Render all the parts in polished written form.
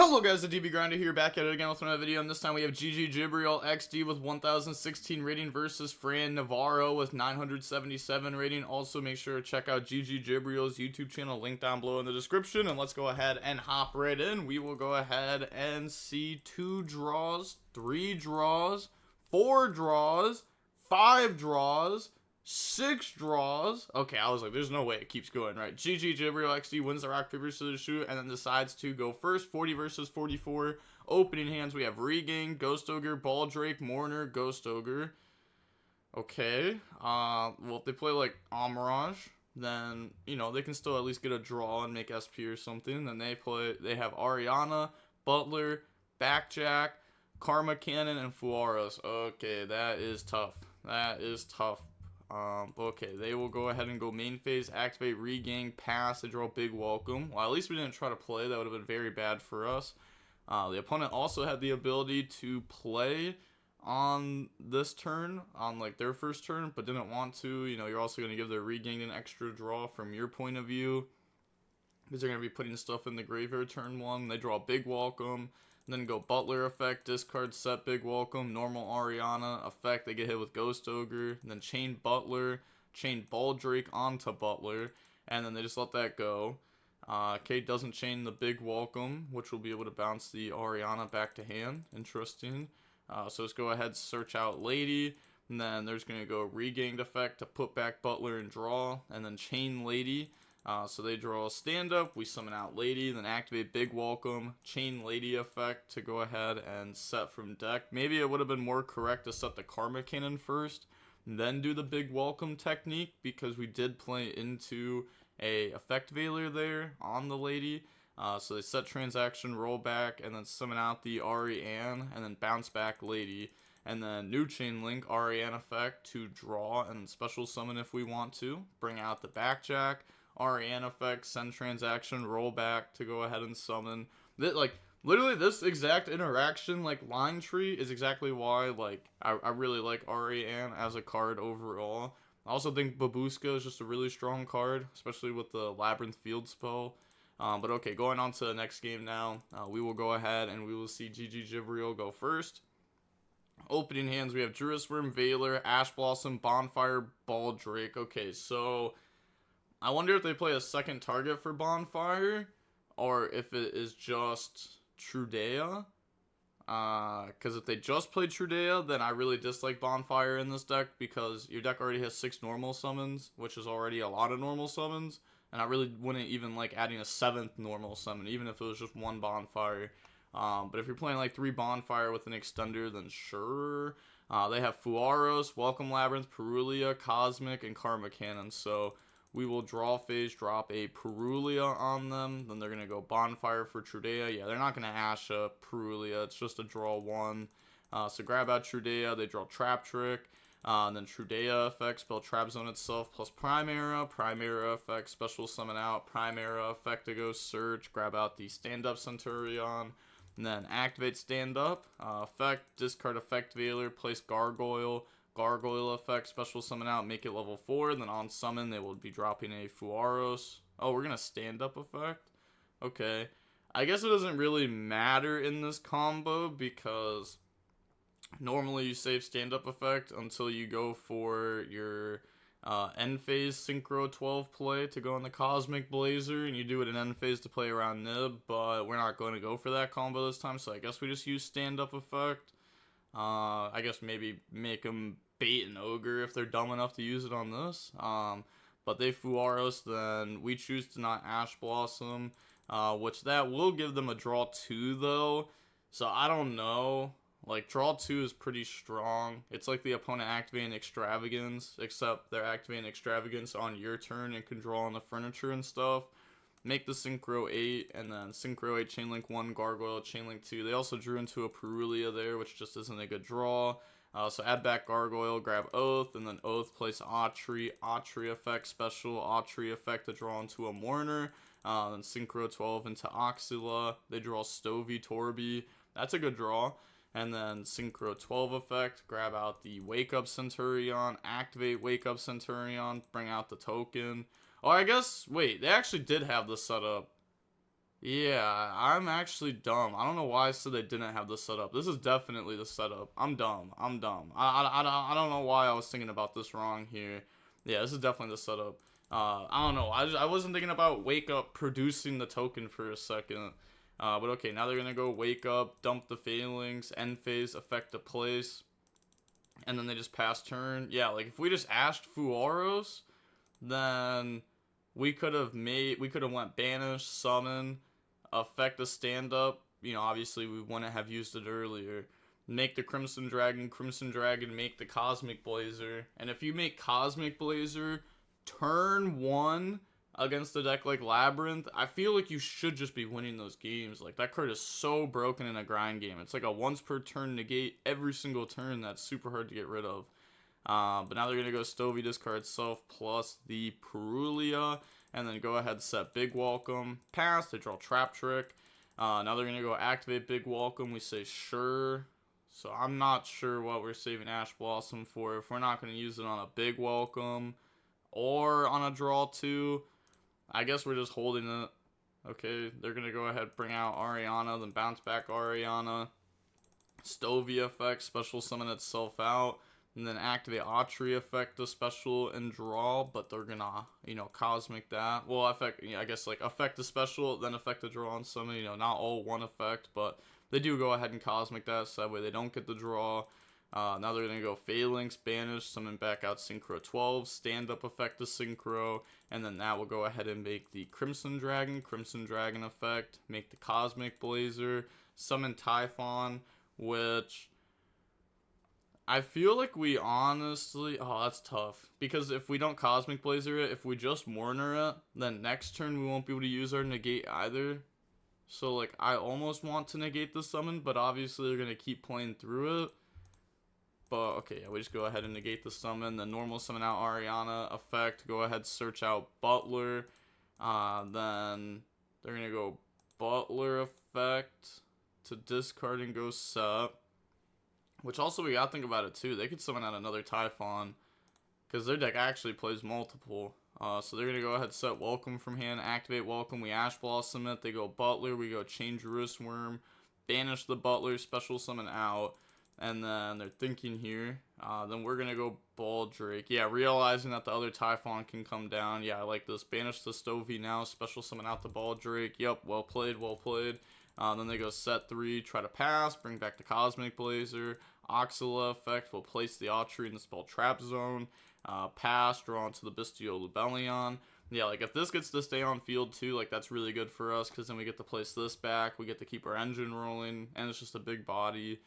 Hello guys, the DB Grinder here, back at it again with another video, and this time we have GG Gibriel XD with 1016 rating versus Fran Navarro with 977 rating. Also make sure to check out GG Gibriel's YouTube channel, link down below in the description, and let's go ahead and hop right in. We will go ahead and see 2 draws, 3 draws, 4 draws, 5 draws, 6 draws. Okay, I was like, there's no way it keeps going, right? GG Gibriel XD wins the rock, paper, scissors, shoot, and then decides to go first. 40 versus 44. Opening hands, we have Regain, Ghost Ogre, Baldrake, Mourner, Ghost Ogre. Okay. Well, if they play like Amirage, then, you know, they can still at least get a draw and make SP or something. Then they have Ariana, Butler, Backjack, Karma Cannon, and Fuaros. Okay, that is tough. That is tough. Okay, they will go ahead and go main phase, activate, regain, pass. They draw big welcome. Well, at least we didn't try to play. That would have been very bad for us. The opponent also had the ability to play on this turn, on like their first turn, but didn't want to. You know, you're also going to give their regain an extra draw from your point of view, because they're going to be putting stuff in the graveyard turn 1. They draw big welcome. Then go Butler effect, discard, set big welcome, normal Ariana effect, they get hit with Ghost Ogre, then chain Butler, chain Baldrake onto Butler, and then they just let that go. Kate doesn't chain the big welcome, which will be able to bounce the Ariana back to hand. Interesting. So let's go ahead, search out Lady, and then there's going to go regained effect to put back Butler and draw, and then chain Lady. So they draw a stand up, we summon out Lady, then activate big welcome, chain Lady effect to go ahead and set from deck. Maybe it would have been more correct to set the Karma Cannon first, then do the big welcome technique, because we did play into a effect veiler there on the Lady. So they set transaction, roll back, and then summon out the Ariane, and then bounce back Lady. And then new chain link, Ariane effect to draw and special summon if we want to. Bring out the Backjack. Ariane effect, send transaction, roll back to go ahead and summon. Like, literally this exact interaction, like, line tree is exactly why, like, I really like Ariane as a card overall. I also think Babushka is just a really strong card, especially with the Labrynth field spell. But okay, going on to the next game now, we will go ahead and we will see GG Gibriel go first. Opening hands, we have Jurisworm, Veiler, Ash Blossom, Bonfire, Baldrake. Okay, so I wonder if they play a second target for Bonfire, or if it is just Trudea. Because if they just play Trudea, then I really dislike Bonfire in this deck, because your deck already has 6 normal summons, which is already a lot of normal summons, and I really wouldn't even like adding a 7th normal summon, even if it was just 1 Bonfire. But if you're playing like 3 Bonfire with an extender, then sure. They have Fuaros, Welcome Labrynth, Perulia, Cosmic, and Karma Cannon, so we will draw phase, drop a Perulia on them. Then they're going to go Bonfire for Trudea. Yeah, they're not going to Ash a Perulia. It's just a draw 1. So grab out Trudea. They draw Trap Trick. And then Trudea effect, spell Trap Zone itself plus Primera. Primera effect, special summon out. Primera effect to go search. Grab out the Stand Up Centur-Ion. And then activate Stand Up. Effect, discard Effect Veiler. Place Gargoyle. Gargoyle effect, special summon out, make it level 4, then on summon they will be dropping a Fuaros. Oh, we're gonna stand up effect? Okay. I guess it doesn't really matter in this combo, because normally you save stand up effect until you go for your end phase Synchro 12 play to go in the Cosmic Blazer, and you do it in end phase to play around Nib, but we're not going to go for that combo this time, so I guess we just use stand up effect. I guess maybe make them bait an ogre if they're dumb enough to use it on this. But they Fuaros, then we choose to not Ash Blossom, which that will give them a draw 2 though. So I don't know. Like, draw 2 is pretty strong. It's like the opponent activating Extravagance, except they're activating Extravagance on your turn and can draw on the furniture and stuff. Make the Synchro 8, and then Synchro 8, Chainlink 1, Gargoyle, Chainlink 2. They also drew into a Perulia there, which just isn't a good draw. So add back Gargoyle, grab Oath, and then Oath, place Autry. Autry effect, special Autry effect to draw into a Mourner. Then Synchro 12 into Oxyla. They draw Stovey, Torby. That's a good draw. And then Synchro 12 effect, grab out the Wake Up Centur-Ion, activate Wake Up Centur-Ion, bring out the token. Oh, I guess, wait, they actually did have this set up. Yeah, I'm actually dumb. I don't know why I said they didn't have the setup. This is definitely the setup. I'm dumb. I'm dumb. I don't know why I was thinking about this wrong here. Yeah, this is definitely the setup. I don't know. I wasn't thinking about wake up producing the token for a second. But okay, now they're gonna go wake up, dump the failings, end phase, affect the place, and then they just pass turn. Yeah, like if we just ashed Fuaros, then we could have went banish, summon, affect a stand up. You know, obviously we wouldn't have used it earlier. Make the Crimson Dragon make the Cosmic Blazer. And if you make Cosmic Blazer turn one against a deck like Labrynth, I feel like you should just be winning those games. Like that card is so broken in a grind game. It's like a once per turn negate every single turn that's super hard to get rid of. But now they're going to go Stovey, discard self, plus the Perulia, and then go ahead and set Big Welcome. Pass, they draw Trap Trick. Now they're going to go activate Big Welcome. We say sure. So I'm not sure what we're saving Ash Blossom for. If we're not going to use it on a Big Welcome or on a draw 2, I guess we're just holding it. Okay, they're going to go ahead, bring out Ariana, then bounce back Ariana. Stovey effect, special summon itself out. And then activate Autry effect the special and draw, but they're gonna, you know, cosmic that. Well, affect, I guess, like, affect the special, then affect the draw on summon, you know, not all one effect, but they do go ahead and cosmic that, so that way they don't get the draw. Now they're gonna go Phalanx, banish, summon back out Synchro 12, stand up effect the Synchro, and then that will go ahead and make the Crimson Dragon effect, make the Cosmic Blazer, summon Typhon, which I feel like we honestly... Oh, that's tough. Because if we don't Cosmic Blazer it, if we just Mourner it, then next turn we won't be able to use our negate either. So, like, I almost want to negate the summon, but obviously they're going to keep playing through it. But, okay, yeah, we just go ahead and negate the summon. Then normal summon out Ariana effect. Go ahead, search out Butler. Then they're going to go Butler effect to discard and go set. Which also we gotta think about it too. They could summon out another Typhon, because their deck actually plays multiple. So they're gonna go ahead, set Welcome from hand, activate Welcome. We Ash Blossom it. They go Butler. We go Change Wrist Worm, banish the Butler, special summon out, and then they're thinking here. Then we're gonna go Baldrake. Yeah, realizing that the other Typhon can come down. Yeah, I like this. Banish the Stovey now, special summon out the Baldrake. Yep, well played, well played. Then they go set 3, try to pass, bring back the Cosmic Blazer. Oxala effect will place the Autry in the spell trap zone. Pass, draw into the Bystial Labrynth. Yeah, like if this gets to stay on field too, like that's really good for us, because then we get to place this back. We get to keep our engine rolling, and it's just a big body,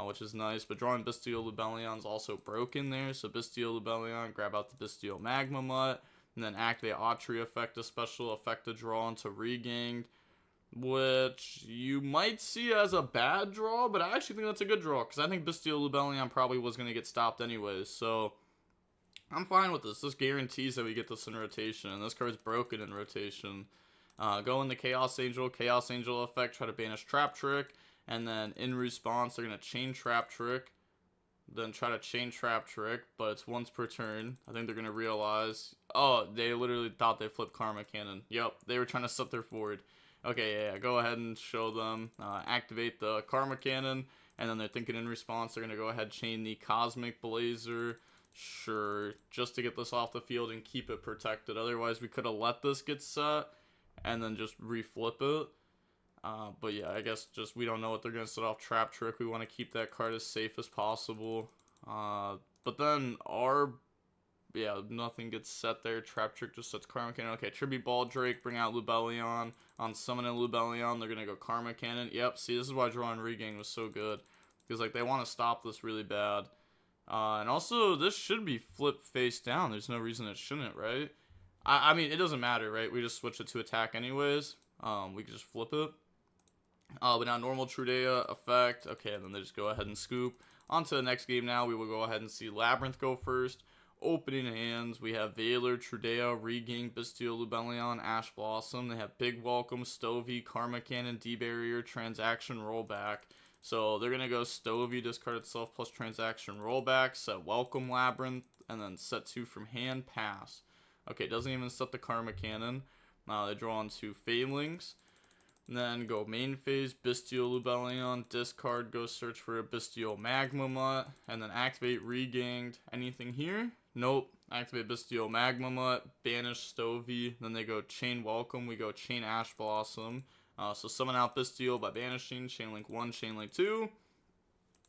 which is nice. But drawing Bystial Labrynth is also broken there. So Bystial Labrynth, grab out the Bystial Magma Mutt, and then activate Autry effect, a special effect to draw into Reganged, which you might see as a bad draw, but I actually think that's a good draw, because I think Bystial Labrynth probably was going to get stopped anyways, so I'm fine with this. This guarantees that we get this in rotation, and this card's broken in rotation. Go into Chaos Angel effect, try to banish Trap Trick, and then in response, they're going to chain Trap Trick, then try to chain Trap Trick, but it's once per turn. I think they're going to realize, oh, they literally thought they flipped Karma Cannon. Yep, they were trying to set their forward. Okay, yeah, go ahead and show them, activate the Karma Cannon, and then they're thinking in response, they're going to go ahead and chain the Cosmic Blazer, sure, just to get this off the field and keep it protected. Otherwise, we could have let this get set, and then just reflip it. But yeah, I guess just we don't know what they're going to set off Trap Trick. We want to keep that card as safe as possible. But then yeah, nothing gets set there. Trap Trick just sets Karma Cannon. Okay, Tribute Baldrake, bring out Lubellion. On summoning Lubellion, they're going to go Karma Cannon. Yep, see, this is why drawing Regain was so good. Because, like, they want to stop this really bad. And also, this should be flipped face down. There's no reason it shouldn't, right? I mean, it doesn't matter, right? We just switch it to attack anyways. We can just flip it. But now normal Trudea effect. Okay, and then they just go ahead and scoop. On to the next game now. We will go ahead and see Labrynth go first. Opening hands, we have Valor, Trudea, Regain, Bystial, Lubellion, Ash Blossom. They have Big Welcome, Stovey, Karma Cannon, D-Barrier, Transaction, Rollback. So they're going to go Stovey, discard itself, plus Transaction, Rollback, set Welcome Labrynth, and then set 2 from hand, pass. Okay, doesn't even set the Karma Cannon. They draw into Phalanx. And then go main phase, Bystial Lubellion, discard, go search for a Bystial Magma Mutt, and then activate Regained. Anything here? Nope. Activate Bystial Magma Mutt, banish Stovey, then they go Chain Welcome, we go Chain Ash Blossom. So summon out Bystial by banishing, Chainlink 1, Chainlink 2.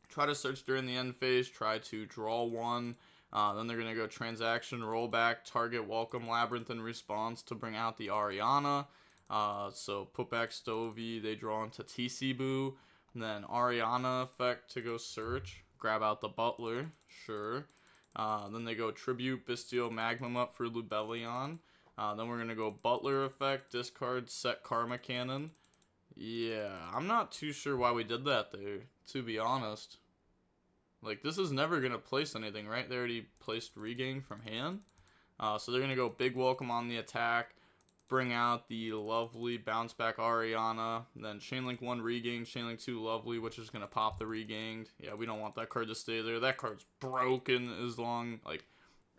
Try to search during the end phase, try to draw 1. Then they're going to go Transaction, Rollback, target Welcome Labrynth in response to bring out the Ariana. So put back Stovey, they draw into TC Boo. And then Ariana effect to go search, grab out the Butler, sure. Then they go Tribute, Bystial, Magnum up for Lubellion. Then we're going to go Butler effect, discard, set Karma Cannon. Yeah, I'm not too sure why we did that there, to be honest. Like, this is never going to place anything, right? They already placed Regain from hand. So they're going to go Big Welcome on the attack, bring out the lovely Bounce Back Ariana, then Chainlink 1 Regain, Chainlink 2 Lovely, which is going to pop the Regained. Yeah, we don't want that card to stay there. That card's broken as long, like,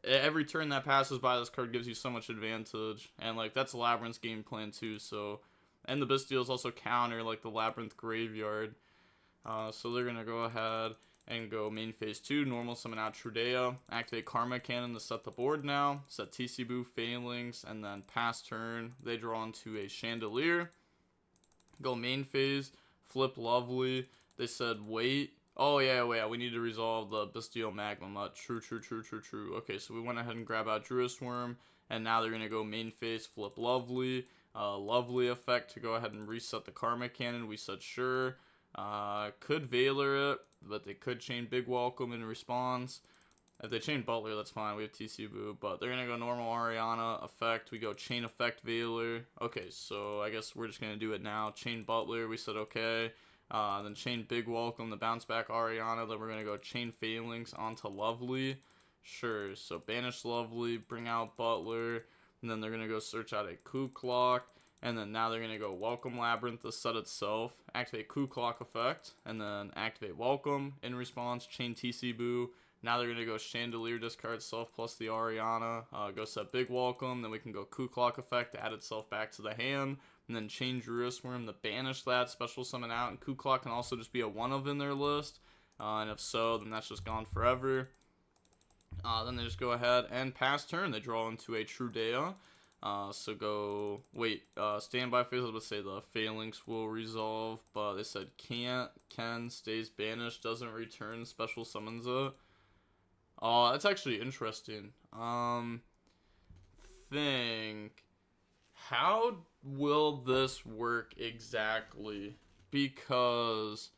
every turn that passes by, this card gives you so much advantage. And, like, that's Labrynth's game plan, too, so... And the Bystials also counter, like, the Labrynth Graveyard. So they're going to go ahead and go main phase 2, normal summon out Trudea, activate Karma Cannon to set the board now, set TC Boo, Phalanx, and then pass turn, they draw into a Chandelier. Go main phase, flip Lovely, they said wait. Oh yeah, wait, we need to resolve the Bystial Magma Mutt. True. Okay, so we went ahead and grab out Druid's Worm, and now they're going to go main phase, flip Lovely. Lovely effect to go ahead and reset the Karma Cannon, we said sure. Could Veiler it, but they could chain Big Welcome in response. If they chain Butler, that's fine. We have TC Boo, but they're gonna go normal Ariana effect. We go chain effect Veiler. Okay, so I guess we're just gonna do it now. Chain Butler, we said okay. Then chain Big Welcome, the bounce back Ariana. Then we're gonna go chain Phalanx onto Lovely. Sure. So banish Lovely, bring out Butler, and then they're gonna go search out a Coup Clock. And then now they're going to go Welcome Labrynth, the set itself, activate Coup Clock effect, and then activate Welcome, in response, chain TC Boo. Now they're going to go Chandelier, discard itself plus the Ariana, go set Big Welcome, then we can go Coup Clock effect to add itself back to the hand, and then chain Druid's Worm to banish that, special summon out, and Coup Clock can also just be a one of in their list, and if so, then that's just gone forever. Then they just go ahead and pass turn, they draw into a Trudea. So go, standby phase, I was about to say the Phalanx will resolve, but they said can't, can, stays banished, doesn't return, special summons it. That's actually interesting. How will this work exactly? Because...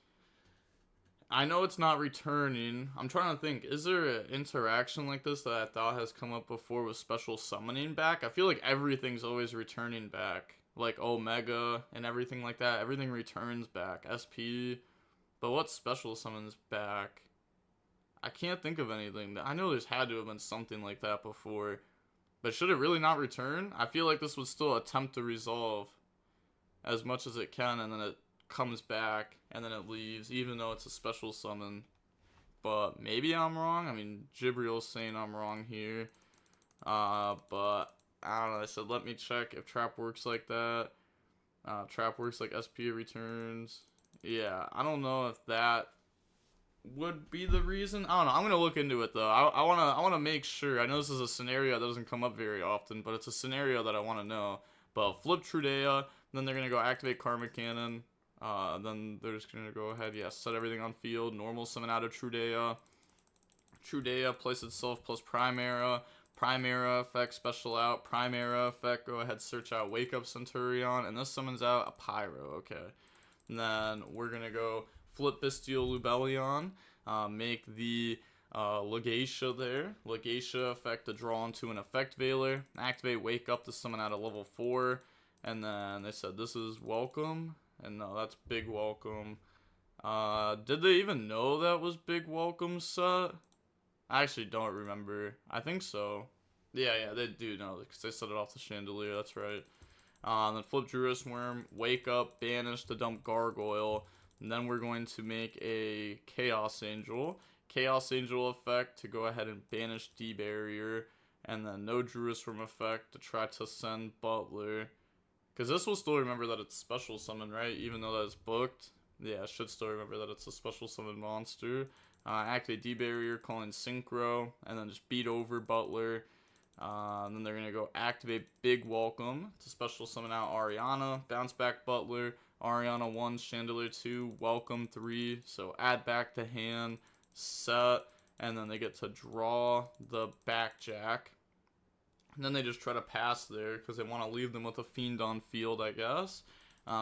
I know it's not returning. I'm trying to think, is there an interaction like this that I thought has come up before with special summoning back? I feel like everything's always returning back. Like Omega and everything like that. Everything returns back. SP. But what special summons back? I can't think of anything. I know there's had to have been something like that before. But should it really not return? I feel like this would still attempt to resolve as much as it can, and then it comes back and then it leaves, even though it's a special summon. But maybe I'm wrong. I mean, Jibriel's saying I'm wrong here, but I don't know. I said let me check if trap works like that. Trap works like SP returns. Yeah, I don't know if that would be the reason. I don't know. I'm gonna look into it though. I wanna make sure. I know this is a scenario that doesn't come up very often, but it's a scenario that I want to know. But flip Trudea, then they're gonna go activate Karma Cannon. Then they're just gonna go ahead, set everything on field, normal summon out of Trudea. Trudea, place itself plus Primera. Primera effect, special out. Primera effect, go ahead, search out Wake Up Centur-Ion, and this summons out a Pyro, okay. And then we're gonna go flip Bystial Lubellion, make the Legatia there. Legatia effect to draw into an effect Veiler. Activate Wake Up to summon out a level 4. And then they said this is Welcome. And no, that's Big Welcome. Did they even know that was Big Welcome set? I actually don't remember. I think so. Yeah, they do know because they set it off the Chandelier. That's right. Then flip Druid's Worm, Wake Up, banish to dump Gargoyle. And then we're going to make a Chaos Angel. Chaos Angel effect to go ahead and banish D-Barrier. And then no Druid's Worm effect to try to send Butler. Because this will still remember that it's special summon, right? Even though that it's booked. Yeah, it should still remember that it's a special summon monster. Activate D-Barrier, calling Synchro, and then just beat over Butler. And then they're going to go activate Big Welcome to special summon out Ariana, bounce back Butler, Ariana 1, Chandelier 2, Welcome 3. So add back to hand, set, and then they get to draw the back jack. And then they just try to pass there because they want to leave them with a Fiend on field, I guess.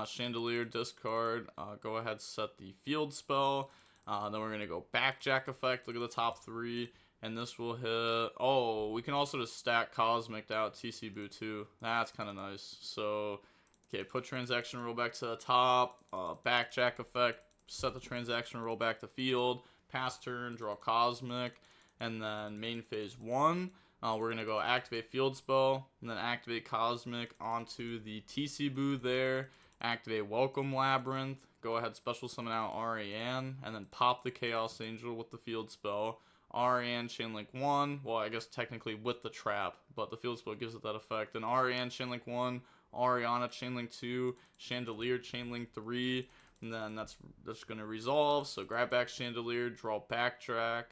Chandelier, discard, go ahead, set the field spell. Then we're going to go back jack effect, look at the top 3. And this will hit... Oh, we can also just stack Cosmic out TC Boo too. That's kind of nice. So, okay, put transaction roll back to the top. Back jack effect, set the transaction roll back to field. Pass turn, draw Cosmic. And then main phase 1. We're going to go activate field spell, and then activate Cosmic onto the TC Boo there. Activate Welcome Labrynth. Go ahead, special summon out Ariane, and then pop the Chaos Angel with the field spell. Ariane, Chainlink 1. Well, I guess technically with the trap, but the field spell gives it that effect. And Ariane, Chainlink 1. Ariana, Chainlink 2. Chandelier, Chainlink 3. And then that's going to resolve. So grab back Chandelier, draw backtrack,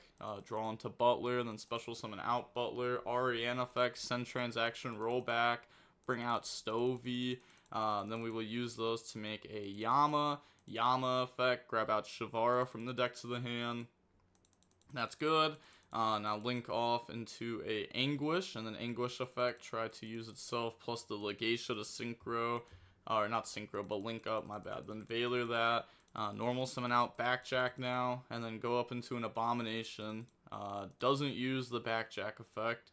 draw into Butler, and then special summon out Butler. Ariane effect, send transaction, roll back, bring out Stovey. Then we will use those to make a Yama effect, grab out Shavara from the deck to the hand. That's good. Now link off into a Anguish, and then Anguish effect, try to use itself, plus the Legatia to Synchro. Or not Synchro, but link up, my bad. Then Valor that. Normal summon out Backjack now, and then go up into an Abomination. Doesn't use the Backjack effect.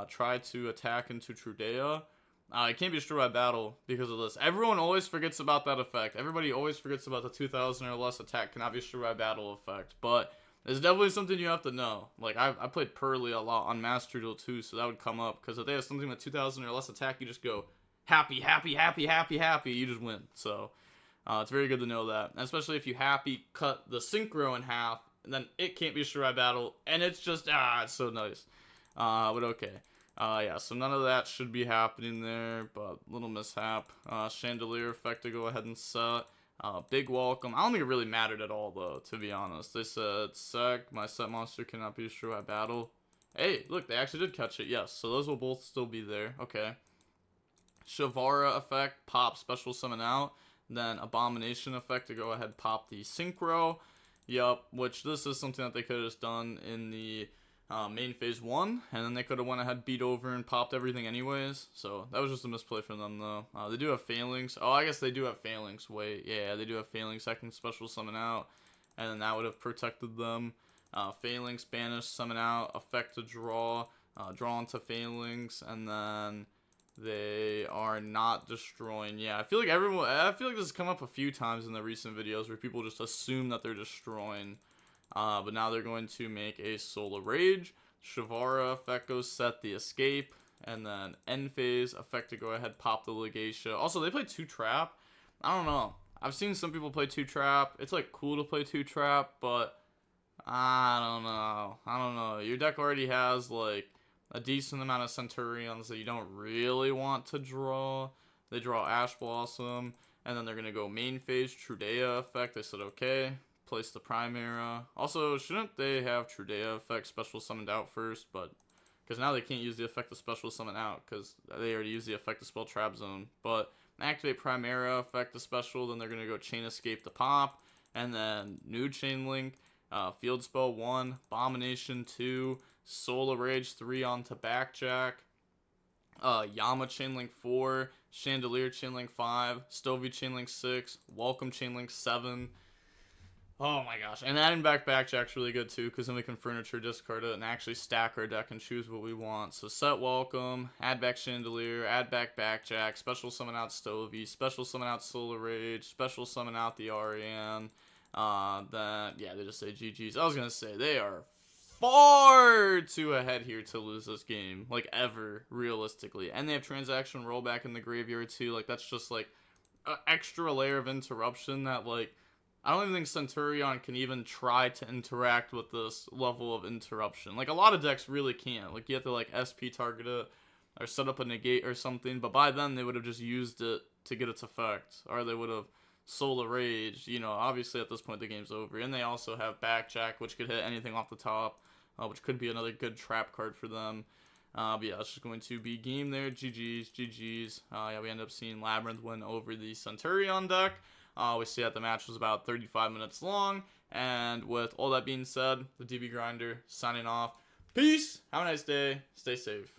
Try to attack into Trudea. It can't be destroyed by battle because of this. Everyone always forgets about that effect. Everybody always forgets about the 2000 or less attack cannot be destroyed by battle effect. But it's definitely something you have to know. Like, I played Pearly a lot on Master Duel too, so that would come up. Because if they have something with 2000 or less attack, you just go happy, happy, happy, happy, happy. You just win. So, it's very good to know that. And especially if you happy cut the Synchro in half, and then it can't be destroyed by battle. And it's just, it's so nice. But okay. Yeah, so none of that should be happening there, but little mishap. Chandelier effect to go ahead and set. Big Welcome. I don't think it really mattered at all, though, to be honest. They said, sec, my set monster cannot be destroyed by battle. Hey, look, they actually did catch it, yes. So those will both still be there. Okay. Shavara effect, pop special summon out. Then Abomination effect to go ahead pop the Synchro. Yup, which this is something that they could have just done in the main phase 1, and then they could have went ahead, beat over, and popped everything anyways. So that was just a misplay for them, though. They do have Phalanx. Oh, I guess they do have Phalanx. Wait, yeah, they do have Phalanx. I can special summon out, and then that would have protected them. Phalanx, banish, summon out, effect to draw, draw into Phalanx, and then they are not destroying. Yeah, I feel like this has come up a few times in the recent videos where people just assume that they're destroying. But now they're going to make a Solar Rage. Shavara effect goes set the escape. And then end phase effect to go ahead pop the Legatia. Also, they play 2 trap. I don't know. I've seen some people play 2 trap. It's like cool to play 2 trap, but I don't know. Your deck already has like a decent amount of Centur-Ions that you don't really want to draw. They draw Ash Blossom, and then they're gonna go main phase Trudea effect. They said okay. Place the Primera. Also, shouldn't they have Trudea effect special summoned out first? But because now they can't use the effect of special summon out because they already used the effect of spell Trap Zone. But activate Primera effect of special, then they're gonna go Chain Escape to pop, and then new Chain Link, Field Spell 1, Abomination 2, Solar Rage 3 onto Backjack, Yama Chainlink 4, Chandelier Chainlink 5, Stovey Chainlink 6, Welcome Chainlink 7. Oh my gosh, and adding back Backjack's really good too, because then we can furniture discard it and actually stack our deck and choose what we want. So set Welcome, add back Chandelier, add back Backjack, special summon out Stovey, special summon out Solar Rage, special summon out the Ariane. Yeah, they just say GG's. I was gonna say, they are far too ahead here to lose this game, like ever, realistically. And they have transaction rollback in the graveyard too, like that's just like an extra layer of interruption that like, I don't even think Centur-Ion can even try to interact with this level of interruption. Like, a lot of decks really can't. Like, you have to, like, SP target it or set up a negate or something. But by then, they would have just used it to get its effect, or they would have Solar Rage. You know, obviously at this point the game's over. And they also have Backjack, which could hit anything off the top, which could be another good trap card for them. But yeah, it's just going to be game there. GG's. Yeah, we end up seeing Labrynth win over the Centur-Ion deck. We see that the match was about 35 minutes long. And with all that being said, the DB Grinder signing off. Peace. Have a nice day. Stay safe.